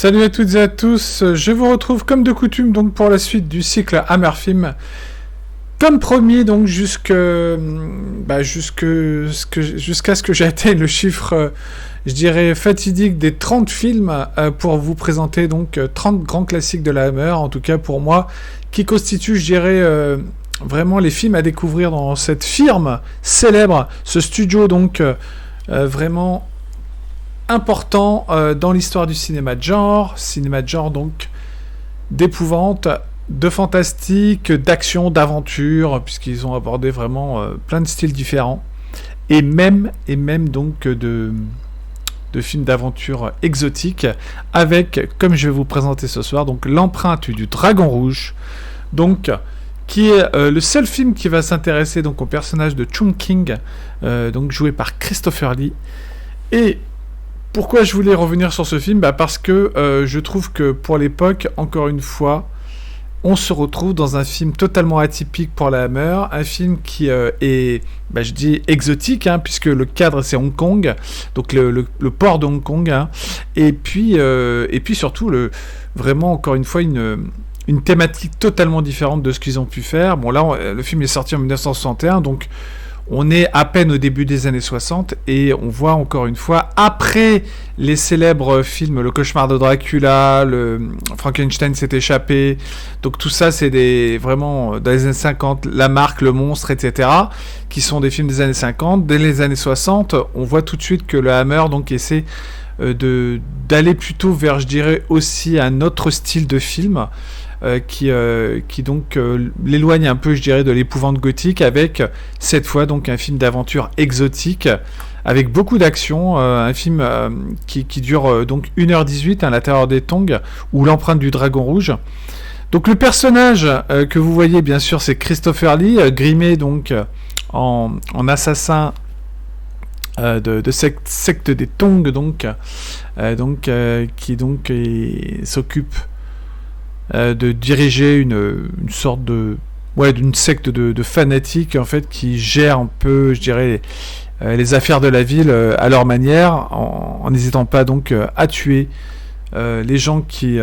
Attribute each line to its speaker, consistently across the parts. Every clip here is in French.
Speaker 1: Salut à toutes et à tous, je vous retrouve comme de coutume donc pour la suite du cycle Hammer Film. Comme promis donc jusqu'à ce que j'atteigne le chiffre, je dirais fatidique des 30 films pour vous présenter donc 30 grands classiques de la Hammer, en tout cas pour moi, qui constituent je dirais vraiment les films à découvrir dans cette firme célèbre, ce studio donc vraiment important dans l'histoire du cinéma de genre donc d'épouvante, de fantastique, d'action, d'aventure, puisqu'ils ont abordé vraiment plein de styles différents, et même donc de films d'aventure exotiques, avec, comme je vais vous présenter ce soir, donc l'empreinte du Dragon Rouge, donc qui est le seul film qui va s'intéresser donc au personnage de Chungking, donc joué par Christopher Lee. Et pourquoi je voulais revenir sur ce film ? Parce que je trouve que pour l'époque, encore une fois, on se retrouve dans un film totalement atypique pour la Hammer, un film qui est, je dis exotique, puisque le cadre c'est Hong Kong, donc le port de Hong Kong, et puis surtout vraiment encore une fois une thématique totalement différente de ce qu'ils ont pu faire. Bon là, le film est sorti en 1961, donc on est à peine au début des années 60 et on voit encore une fois, après les célèbres films Le Cauchemar de Dracula, le Frankenstein s'est échappé, donc tout ça c'est vraiment dans les années 50, La Marque, Le Monstre, etc., qui sont des films des années 50. Dès les années 60, on voit tout de suite que le Hammer donc essaie d'aller plutôt vers, je dirais, aussi un autre style de film, qui donc l'éloigne un peu, je dirais, de l'épouvante gothique, avec cette fois donc un film d'aventure exotique avec beaucoup d'action, un film qui dure donc 1h18, La Terreur des Tongs, ou L'Empreinte du Dragon Rouge. Donc le personnage que vous voyez bien sûr, c'est Christopher Lee, grimé donc en assassin de secte des Tongs, qui s'occupe de diriger une sorte d'une secte de fanatiques en fait, qui gère un peu, je dirais, les affaires de la ville à leur manière, en n'hésitant pas donc à tuer les gens qui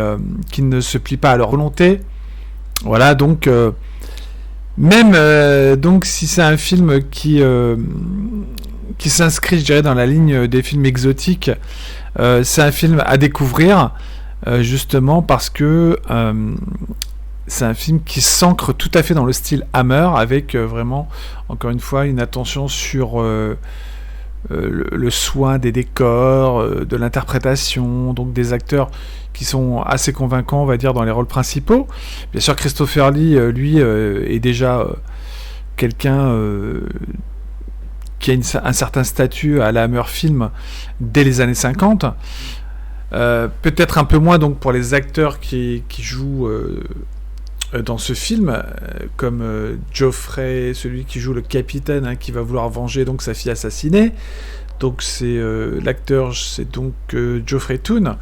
Speaker 1: ne se plient pas à leur volonté. Voilà, donc donc si c'est un film qui s'inscrit, je dirais, dans la ligne des films exotiques, c'est un film à découvrir, justement parce que c'est un film qui s'ancre tout à fait dans le style Hammer, avec vraiment, encore une fois, une attention sur le soin des décors, de l'interprétation, donc des acteurs qui sont assez convaincants, on va dire, dans les rôles principaux. Bien sûr, Christopher Lee, lui, est déjà quelqu'un qui a un certain statut à la Hammer Film dès les années 50. Peut-être un peu moins donc pour les acteurs qui jouent dans ce film, comme Geoffrey, celui qui joue le capitaine, qui va vouloir venger donc sa fille assassinée. Donc l'acteur, c'est donc Geoffrey Toon.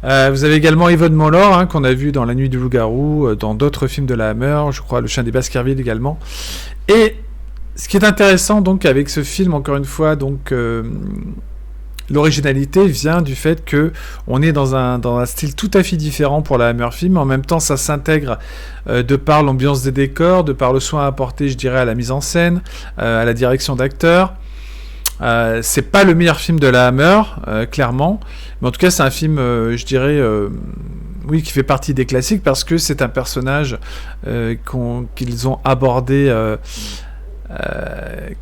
Speaker 1: Vous avez également Yvonne Mollor, qu'on a vu dans La Nuit du Loup-garou, dans d'autres films de la Hammer, je crois Le Chien des Baskerville également. Et ce qui est intéressant donc avec ce film, encore une fois, donc l'originalité vient du fait que on est dans un style tout à fait différent pour la Hammer Film. En même temps, ça s'intègre de par l'ambiance des décors, de par le soin apporté, je dirais, à la mise en scène, à la direction d'acteurs. C'est pas le meilleur film de la Hammer, clairement, mais en tout cas c'est un film, je dirais, oui, qui fait partie des classiques, parce que c'est un personnage qu'ils ont abordé,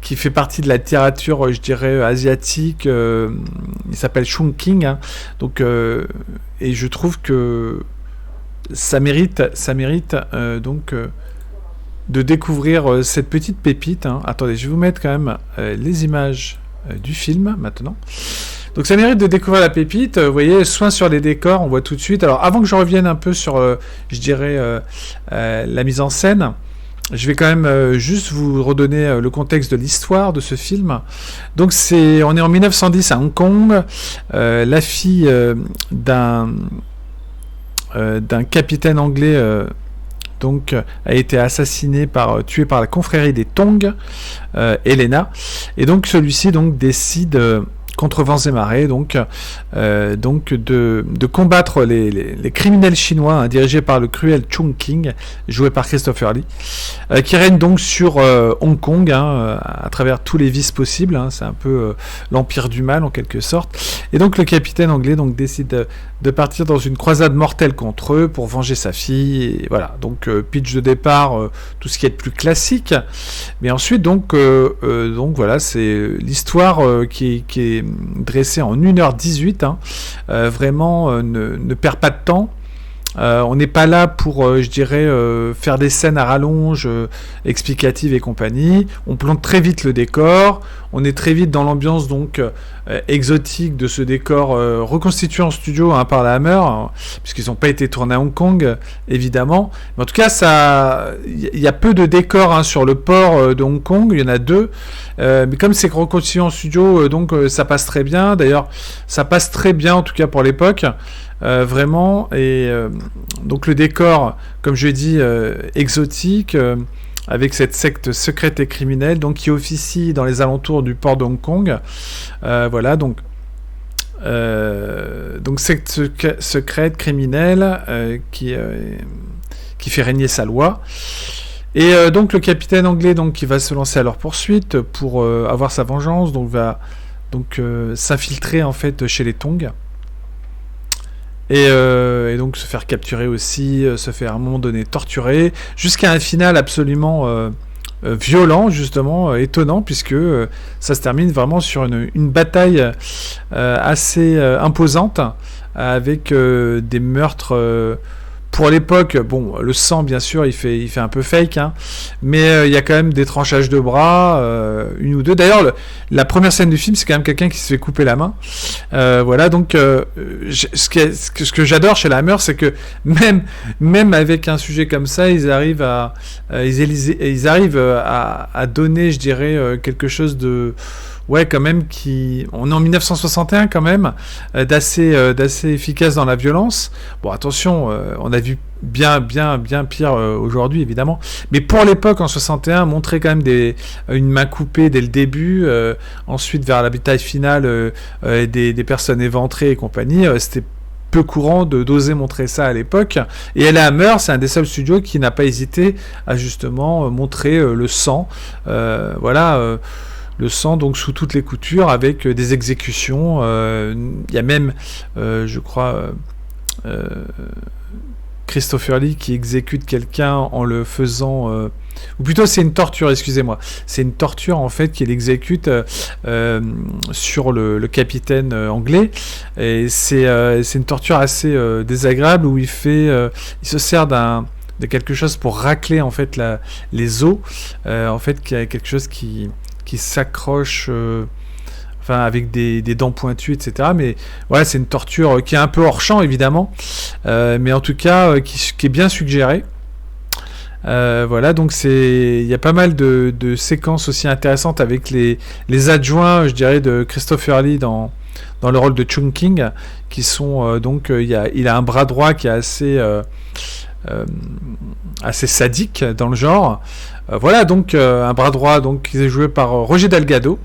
Speaker 1: qui fait partie de la littérature, je dirais, asiatique. Il s'appelle Chungking, donc et je trouve que ça mérite donc de découvrir cette petite pépite. Attendez, je vais vous mettre quand même les images du film maintenant. Donc ça mérite de découvrir la pépite. Vous voyez, soin sur les décors, on voit tout de suite. Alors avant que je revienne un peu sur, je dirais, la mise en scène, je vais quand même juste vous redonner le contexte de l'histoire de ce film. Donc on est en 1910 à Hong Kong. La fille d'un capitaine anglais donc a été tuée par la confrérie des Tongs, Helena, et donc celui-ci donc décide contre vents et marées, donc de combattre les criminels chinois, hein, dirigés par le cruel Chung King, joué par Christopher Lee, qui règne donc sur Hong Kong, hein, à travers tous les vices possibles, hein, c'est un peu l'empire du mal en quelque sorte. Et donc le capitaine anglais donc décide de partir dans une croisade mortelle contre eux pour venger sa fille, et voilà, donc pitch de départ, tout ce qui est de plus classique, mais ensuite donc voilà, c'est l'histoire qui est dressé en 1h18, hein. Vraiment ne perd pas de temps. On n'est pas là pour, je dirais, faire des scènes à rallonge, explicatives et compagnie. On plante très vite le décor. On est très vite dans l'ambiance donc exotique de ce décor reconstitué en studio, hein, par la Hammer, hein, puisqu'ils n'ont pas été tournés à Hong Kong, évidemment. Mais en tout cas, il y a peu de décors, hein, sur le port de Hong Kong. Il y en a 2. Mais comme c'est reconstitué en studio, donc ça passe très bien. D'ailleurs, ça passe très bien, en tout cas pour l'époque. Vraiment, et donc le décor, comme je l'ai dit, exotique, avec cette secte secrète et criminelle, donc qui officie dans les alentours du port de Hong Kong. Voilà, donc secte secrète criminelle qui fait régner sa loi. Et donc le capitaine anglais, donc, qui va se lancer à leur poursuite pour avoir sa vengeance, donc va s'infiltrer en fait chez les Tong. Et donc se faire capturer aussi, se faire à un moment donné torturer, jusqu'à un final absolument violent, justement, étonnant, puisque ça se termine vraiment sur une bataille assez imposante, avec des meurtres... Pour l'époque, bon, le sang, bien sûr, il fait un peu fake, hein, mais il y a quand même des tranchages de bras, une ou deux. D'ailleurs, la première scène du film, c'est quand même quelqu'un qui se fait couper la main. Voilà, donc ce que j'adore chez la Hammer, c'est que même avec un sujet comme ça, ils arrivent à donner, je dirais, quelque chose de... Ouais, quand même, on est en 1961 quand même, d'assez efficace dans la violence. Bon, attention, on a vu bien pire aujourd'hui, évidemment. Mais pour l'époque, en 61, montrer quand même une main coupée dès le début, ensuite vers la bataille finale, des personnes éventrées et compagnie, c'était peu courant d'oser montrer ça à l'époque. Et la Hammer, c'est un des seuls studios qui n'a pas hésité à justement montrer le sang. Voilà. Le sang donc sous toutes les coutures, avec des exécutions. Il y a même, je crois, Christopher Lee qui exécute quelqu'un en le faisant... ou plutôt c'est une torture, excusez-moi. C'est une torture en fait qu'il exécute sur le capitaine anglais. Et c'est une torture assez désagréable, où il se sert de quelque chose pour racler en fait les os. En fait, qu'il y a quelque chose qui s'accroche, enfin avec des dents pointues, etc. Mais voilà, c'est une torture qui est un peu hors champ, évidemment, mais en tout cas qui est bien suggérée. Voilà, donc il y a pas mal de séquences aussi intéressantes avec les adjoints, je dirais, de Christopher Lee dans le rôle de Chung King, qui sont donc il a un bras droit qui est assez sadique dans le genre. Voilà, donc un bras droit donc qui est joué par Roger Delgado.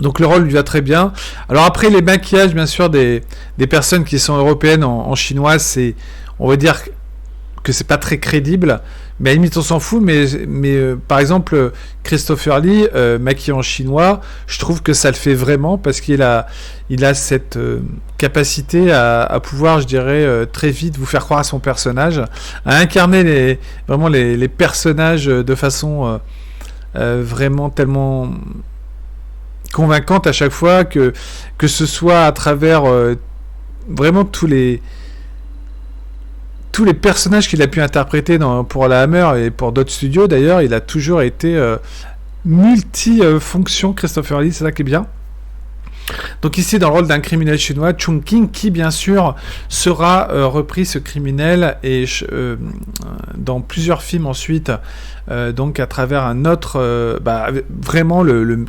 Speaker 1: Donc le rôle lui va très bien. Alors après, les maquillages, bien sûr, des personnes qui sont européennes en chinois, on va dire que c'est pas très crédible, mais à la limite on s'en fout. Mais par exemple, Christopher Lee maquillé en chinois, je trouve que ça le fait vraiment, parce qu'il a cette capacité à pouvoir, je dirais, très vite vous faire croire à son personnage, à incarner vraiment les personnages de façon vraiment tellement convaincante à chaque fois, que ce soit à travers vraiment tous les personnages qu'il a pu interpréter pour la Hammer et pour d'autres studios. D'ailleurs, il a toujours été multi-fonction, Christopher Lee, c'est ça qui est bien. Donc ici, dans le rôle d'un criminel chinois, Chung King, qui bien sûr sera repris, ce criminel, et dans plusieurs films ensuite, donc à travers un autre, vraiment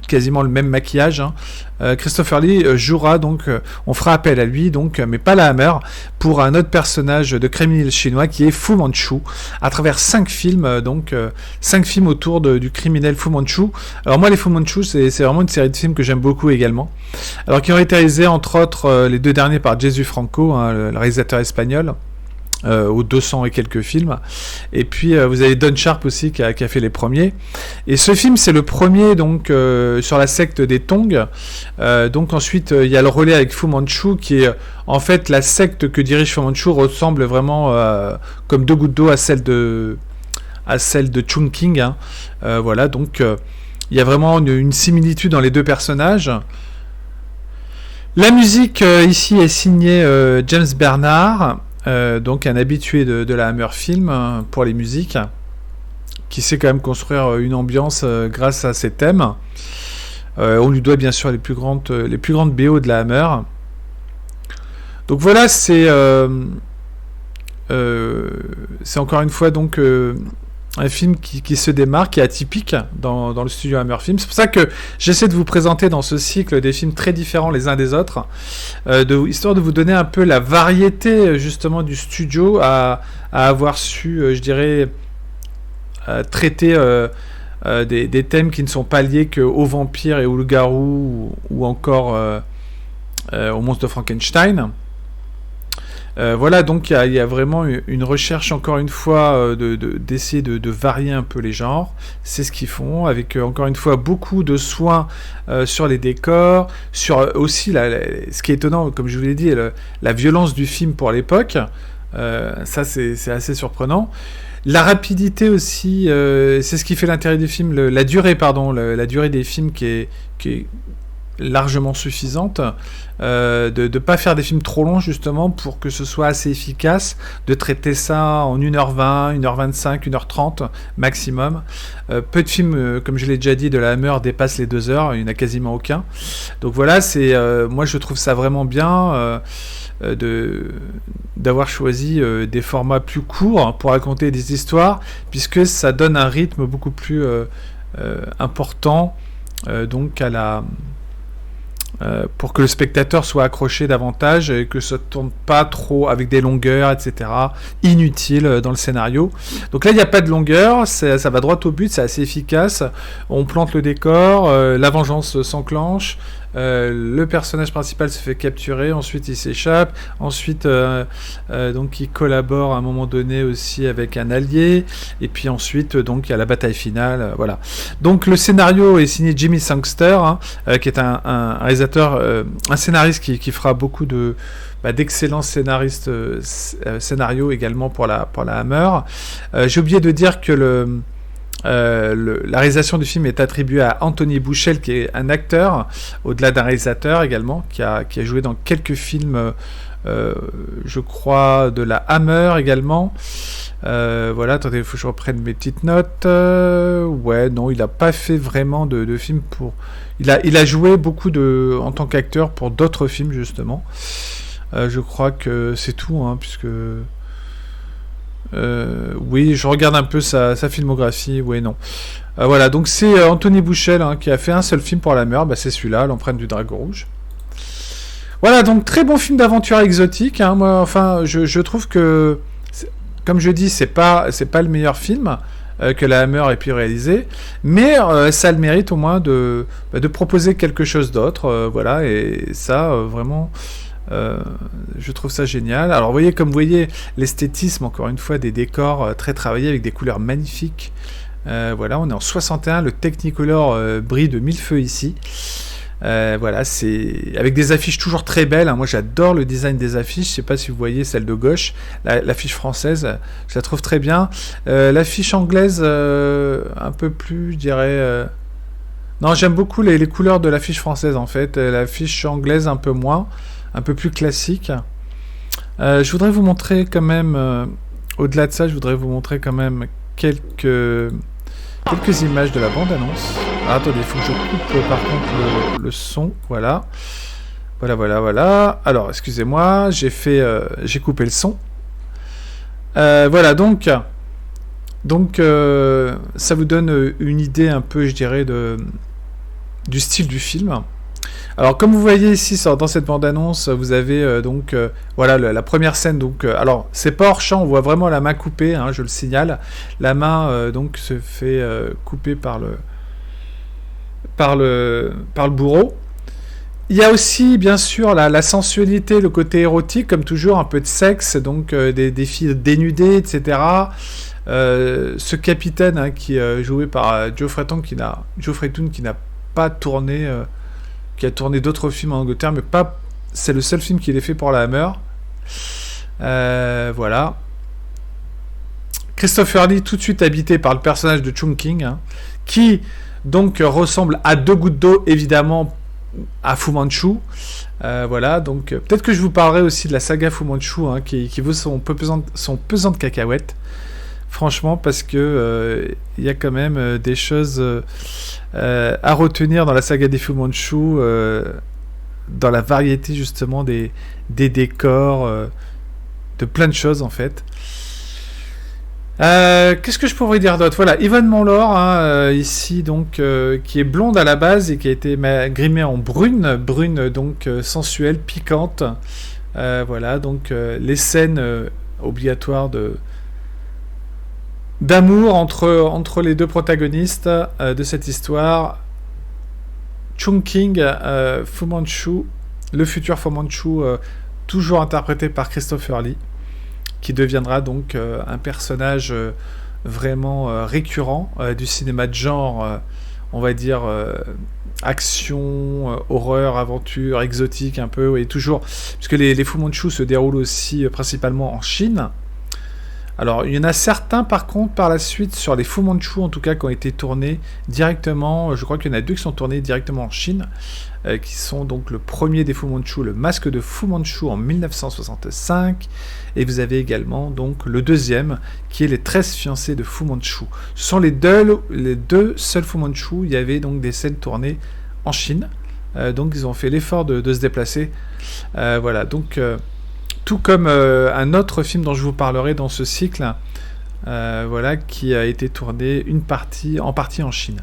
Speaker 1: quasiment le même maquillage, hein, Christopher Lee jouera donc, on fera appel à lui donc, mais pas la Hammer, pour un autre personnage de criminel chinois qui est Fu Manchu, à travers 5 films, donc 5 films autour du criminel Fu Manchu. Alors moi les Fu Manchu c'est vraiment une série de films que j'aime beaucoup également. Alors qui ont été réalisés entre autres les 2 derniers par Jesus Franco, hein, le réalisateur espagnol. Aux 200 et quelques films. Et puis vous avez Don Sharp aussi qui a fait les premiers. Et ce film c'est le premier donc sur la secte des Tong. Donc ensuite il y a le relais avec Fu Manchu qui est en fait la secte que dirige Fu Manchu ressemble vraiment comme 2 gouttes d'eau à celle de Chungking. Hein. Voilà donc il y a vraiment une similitude dans les 2 personnages. La musique ici est signée James Bernard. Donc un habitué de la Hammer Film pour les musiques, qui sait quand même construire une ambiance grâce à ses thèmes. On lui doit bien sûr les plus grandes BO de la Hammer. Donc voilà, c'est encore une fois donc un film qui se démarque, qui est atypique dans le studio Hammer Film. C'est pour ça que j'essaie de vous présenter dans ce cycle des films très différents les uns des autres, histoire de vous donner un peu la variété justement du studio à avoir su, je dirais, traiter des thèmes qui ne sont pas liés qu'aux vampires et aux loups-garous ou encore au monstre de Frankenstein. Voilà, donc il y a vraiment une recherche, encore une fois, d'essayer de varier un peu les genres. C'est ce qu'ils font, avec, encore une fois, beaucoup de soins sur les décors, sur aussi, ce qui est étonnant, comme je vous l'ai dit, la violence du film pour l'époque. Ça, c'est assez surprenant. La rapidité aussi, c'est ce qui fait l'intérêt du film, la durée des films qui est largement suffisante, de ne pas faire des films trop longs justement pour que ce soit assez efficace, de traiter ça en 1h20, 1h25, 1h30 maximum. Peu de films, comme je l'ai déjà dit, de la Hammer dépassent les 2 heures, il n'y en a quasiment aucun. Donc voilà, moi je trouve ça vraiment bien d'avoir choisi des formats plus courts pour raconter des histoires, puisque ça donne un rythme beaucoup plus important donc pour que le spectateur soit accroché davantage et que ça ne tourne pas trop avec des longueurs, etc., inutiles dans le scénario. Donc là, il n'y a pas de longueur, ça va droit au but, c'est assez efficace. On plante le décor, la vengeance s'enclenche, le personnage principal se fait capturer, ensuite il s'échappe, ensuite donc il collabore à un moment donné aussi avec un allié, et puis ensuite donc il y a la bataille finale, voilà. Donc le scénario est signé Jimmy Sangster, hein, qui est un réalisateur, un scénariste qui fera beaucoup d'excellents scénarios également pour la Hammer. J'ai oublié de dire que la réalisation du film est attribuée à Anthony Bouchel, qui est un acteur, au-delà d'un réalisateur également, qui a joué dans quelques films, je crois, de la Hammer également. Voilà, attendez, il faut que je reprenne mes petites notes. Ouais, non, il n'a pas fait vraiment de films pour... Il a joué beaucoup en tant qu'acteur pour d'autres films, justement. Je crois que c'est tout, hein, puisque... oui, je regarde un peu sa filmographie. Oui, non. Voilà, donc c'est Anthony Bouchel, hein, qui a fait un seul film pour la Hammer, c'est celui-là, L'Empreinte du Dragon Rouge. Voilà, donc très bon film d'aventure exotique. Hein, moi, enfin, je trouve que, comme je dis, c'est pas le meilleur film que la Hammer ait pu réaliser, mais ça a le mérite au moins de proposer quelque chose d'autre. Voilà, et ça, vraiment... je trouve ça génial. Alors vous voyez l'esthétisme, encore une fois, des décors très travaillés avec des couleurs magnifiques. Voilà, on est en 61, le Technicolor brille de mille feux ici. Voilà, c'est avec des affiches toujours très belles, hein. Moi j'adore le design des affiches. Je sais pas si vous voyez celle de gauche, l'affiche française, je la trouve très bien. L'affiche anglaise, un peu plus, je dirais... Non, j'aime beaucoup les couleurs de l'affiche française en fait. L'affiche anglaise un peu moins, un peu plus classique. Je voudrais vous montrer quand même, au-delà de ça, je voudrais vous montrer quand même quelques images de la bande-annonce. Ah, attendez, il faut que je coupe par contre le son. Voilà. Voilà. Alors, excusez-moi, j'ai coupé le son. Voilà, donc ça vous donne une idée un peu, je dirais, du style du film. Alors, comme vous voyez ici dans cette bande-annonce, vous avez voilà la première scène. Donc, alors, c'est pas hors champ, on voit vraiment la main coupée, hein, je le signale. La main donc se fait couper par le bourreau. Il y a aussi, bien sûr, la sensualité, le côté érotique, comme toujours, un peu de sexe, donc des filles dénudées, etc. Ce capitaine hein, qui est joué par Geoffrey Toon qui n'a pas tourné, qui a tourné d'autres films en Angleterre, mais pas, c'est le seul film qu'il ait fait pour la Hammer. Voilà. Christopher Lee, tout de suite habité par le personnage de Chungking, hein, qui donc ressemble à deux gouttes d'eau, évidemment, à Fu Manchu. Voilà, donc peut-être que je vous parlerai aussi de la saga Fu Manchu, hein, qui vaut son pesant de cacahuètes. Franchement, parce que il y a quand même des choses à retenir dans la saga des Fu Manchu, dans la variété justement des décors, de plein de choses en fait. Qu'est-ce que je pourrais dire d'autre? Voilà, Yvonne Monlor, hein, ici donc, qui est blonde à la base et qui a été grimée en brune donc sensuelle, piquante. Voilà, donc les scènes obligatoires d'amour entre les deux protagonistes de cette histoire. Chungking, Fu Manchu, le futur Fu Manchu, toujours interprété par Christopher Lee, qui deviendra donc un personnage vraiment récurrent du cinéma de genre, on va dire action, horreur, aventure, exotique un peu, et toujours, puisque les Fu Manchu se déroulent aussi principalement en Chine. Alors, il y en a certains, par contre, par la suite, sur les Fu Manchu, en tout cas, qui ont été tournés directement, je crois qu'il y en a 2 qui sont tournés directement en Chine, qui sont donc le premier des Fu Manchu, le masque de Fu Manchu en 1965, et vous avez également donc le deuxième, qui est les 13 fiancés de Fu Manchu. Ce sont les deux seuls Fu Manchu, il y avait donc des scènes tournées en Chine, donc ils ont fait l'effort de se déplacer. Voilà, donc... tout comme un autre film dont je vous parlerai dans ce cycle, voilà, qui a été tourné en partie en Chine.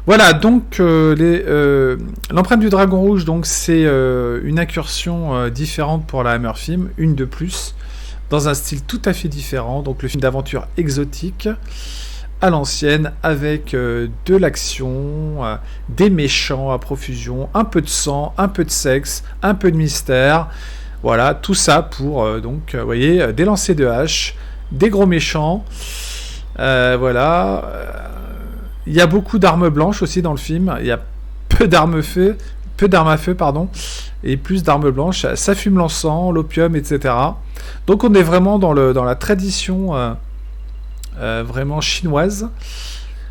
Speaker 1: Voilà, donc l'empreinte du dragon rouge, donc c'est une incursion différente pour la Hammer Film, une de plus, dans un style tout à fait différent, donc le film d'aventure exotique à l'ancienne, avec de l'action, des méchants à profusion, un peu de sang, un peu de sexe, un peu de mystère. Voilà, tout ça pour, donc, vous voyez, des lancers de hache, des gros méchants, voilà. Il y a beaucoup d'armes blanches aussi dans le film, il y a peu d'armes à feu, pardon, et plus d'armes blanches, ça fume l'encens, l'opium, etc. Donc on est vraiment dans la tradition vraiment chinoise.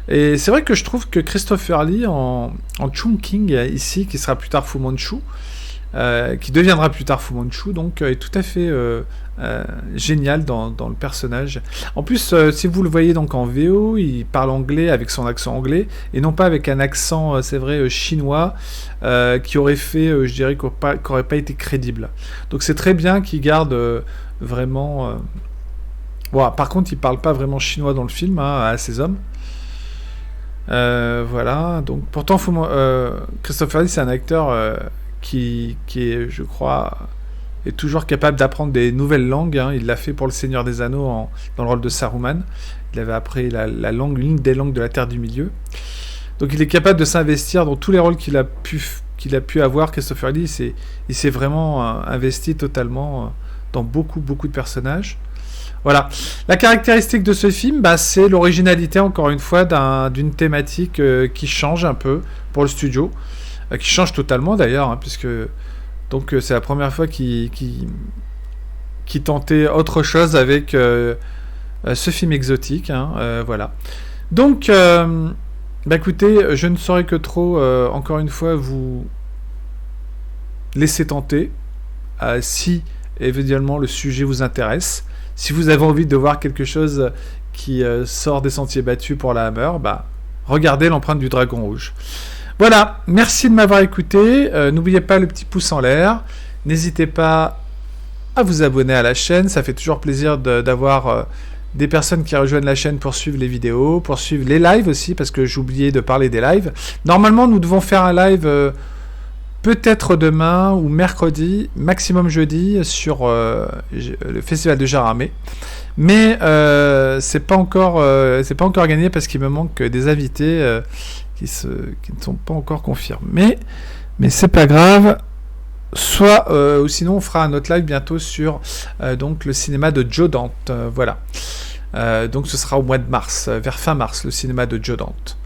Speaker 1: Et c'est vrai que je trouve que Christopher Lee en Chungking, ici, qui sera plus tard Fu Manchu, qui deviendra plus tard Fu Manchu, donc est tout à fait génial dans le personnage. En plus, si vous le voyez donc en VO, il parle anglais avec son accent anglais, et non pas avec un accent, c'est vrai, chinois, qui aurait fait, je dirais, qu'aurait pas été crédible. Donc c'est très bien qu'il garde vraiment... Bon, par contre, il parle pas vraiment chinois dans le film, hein, à ses hommes. Voilà, donc pourtant Christopher Lee, c'est un acteur... qui est, je crois, est toujours capable d'apprendre des nouvelles langues. Hein. Il l'a fait pour Le Seigneur des Anneaux dans le rôle de Saruman. Il avait appris l'une des langues de la Terre du Milieu. Donc il est capable de s'investir dans tous les rôles qu'il a pu avoir. Christopher Lee, il s'est vraiment investi totalement dans beaucoup de personnages. Voilà. La caractéristique de ce film, c'est l'originalité, encore une fois, d'une thématique qui change un peu pour le studio. Qui change totalement d'ailleurs, hein, puisque donc c'est la première fois qu'il tentait autre chose avec ce film exotique, hein, voilà. Donc, écoutez, je ne saurais que trop, encore une fois, vous laisser tenter, si éventuellement le sujet vous intéresse, si vous avez envie de voir quelque chose qui sort des sentiers battus pour la Hammer, regardez l'empreinte du dragon rouge. Voilà, merci de m'avoir écouté. N'oubliez pas le petit pouce en l'air. N'hésitez pas à vous abonner à la chaîne. Ça fait toujours plaisir d'avoir des personnes qui rejoignent la chaîne pour suivre les vidéos, pour suivre les lives aussi, parce que j'oubliais de parler des lives. Normalement, nous devons faire un live peut-être demain ou mercredi, maximum jeudi, sur le festival de Gérardmer. Mais c'est pas encore gagné parce qu'il me manque des invités qui ne sont pas encore confirmés. Mais c'est pas grave. Soit ou sinon on fera un autre live bientôt sur donc le cinéma de Joe Dante. Voilà. Donc ce sera au mois de mars, vers fin mars, le cinéma de Joe Dante.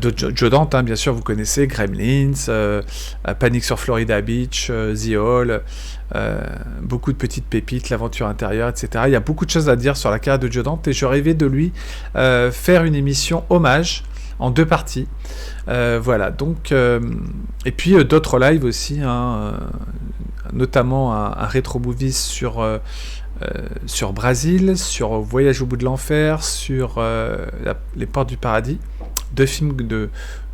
Speaker 1: Joe Dante, hein, bien sûr, vous connaissez Gremlins, Panic sur Florida Beach, The Hall, beaucoup de petites pépites, l'aventure intérieure, etc. Il y a beaucoup de choses à dire sur la carrière de Joe Dante et je rêvais de lui faire une émission hommage en 2 parties. Voilà, donc et puis d'autres lives aussi, hein, notamment un rétro movies sur Brésil, sur Voyage au bout de l'enfer, sur Les Portes du Paradis, 2 films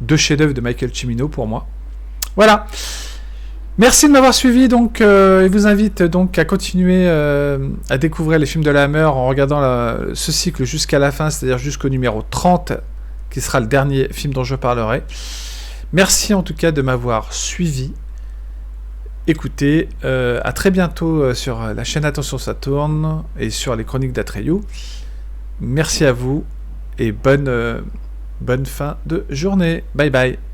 Speaker 1: deux chefs-d'œuvre de Michael Cimino pour moi. Voilà. Merci de m'avoir suivi, donc et vous invite donc à continuer à découvrir les films de la Hammer en regardant ce cycle jusqu'à la fin, c'est-à-dire jusqu'au numéro 30, qui sera le dernier film dont je parlerai. Merci en tout cas de m'avoir suivi. Écoutez, à très bientôt sur la chaîne Attention ça tourne et sur les chroniques d'Atreyu. Merci à vous et bonne fin de journée. Bye bye.